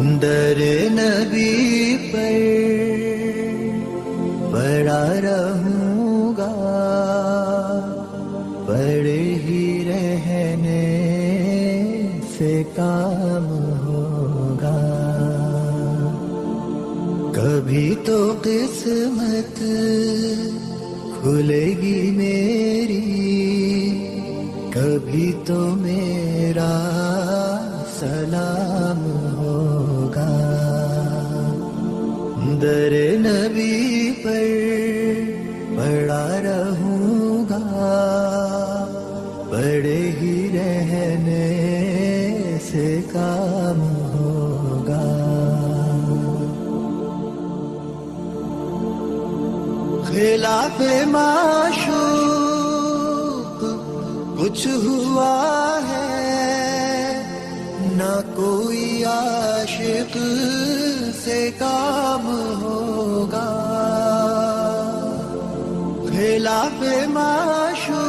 در نبی پر پڑا رہوں گا، پڑے ہی رہنے سے کام ہوگا. کبھی تو قسمت کھلے گی میری، کبھی تو میرا سلام ہوگا. در نبی پر پڑا رہوں گا، پڑے ہی رہنے سے کام ہوگا. خلاف معشوق کچھ ہوا ہے، نہ کوئی عاشق سے کام ہوگا. خلاف معشوق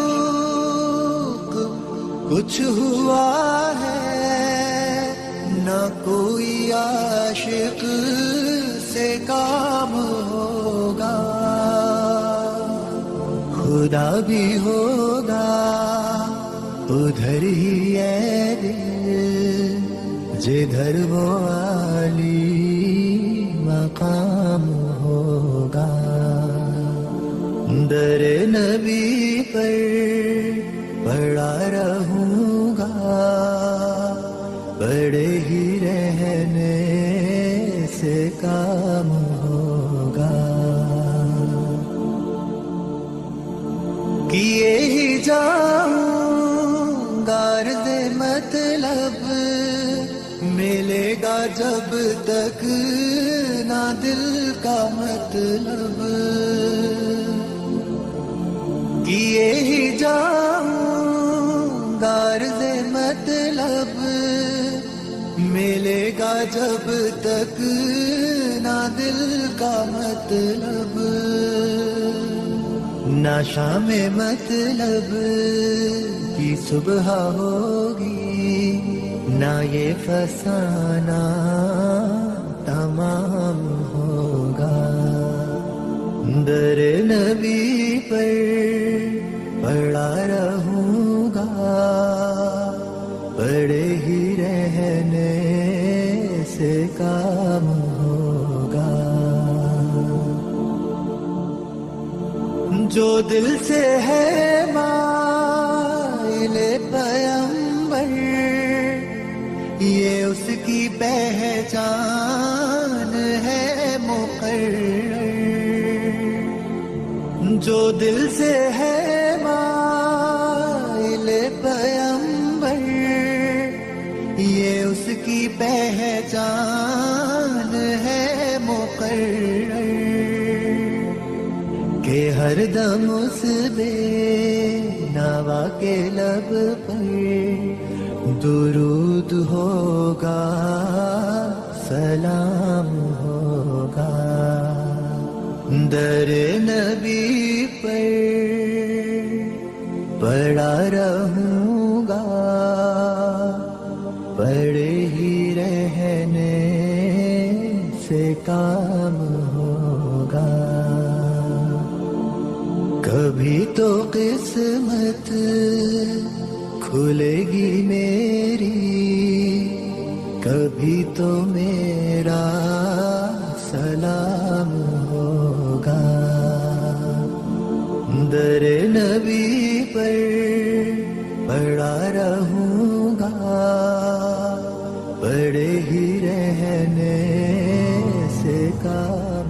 کچھ ہوا ہے، نہ کوئی عاشق سے کام ہوگا. خدا بھی ہوگا ادھر ہی ہے دل، جدھر وہ عالی مقام ہوگا. در نبی پر پڑا رہوں گا، پڑے ہی رہنے سے کام ہوگا. کیے ہی جاؤں گا عرض مطلب، ملے گا جب تک نہ دل کا مطلب. کیے ہی جاؤں گا عرض مطلب، ملے گا جب تک نہ دل کا مطلب. نہ شام مطلب کی صبح ہوگی، نہ یہ فسانہ تمام ہوگا. در نبی پر پڑا رہوں گا، پڑے ہی رہنے سے کام ہوگا. جو دل سے ہے مائل پیمبر، یہ اس کی پہچان ہے مقرر. جو دل سے ہے مائل پیمبر، یہ اس کی پہچان ہے مقرر. کہ ہر دم اس بے نوا کے لب پر درود ہوگا، سلام ہوگا. در نبی پر پڑا رہوں گا، پڑے ہی رہنے سے کام ہوگا. کبھی تو قسمت کھلے گی میری، کبھی تو میرا سلام ہوگا. در نبی پر پڑا رہوں گا، پڑے ہی رہنے سے کام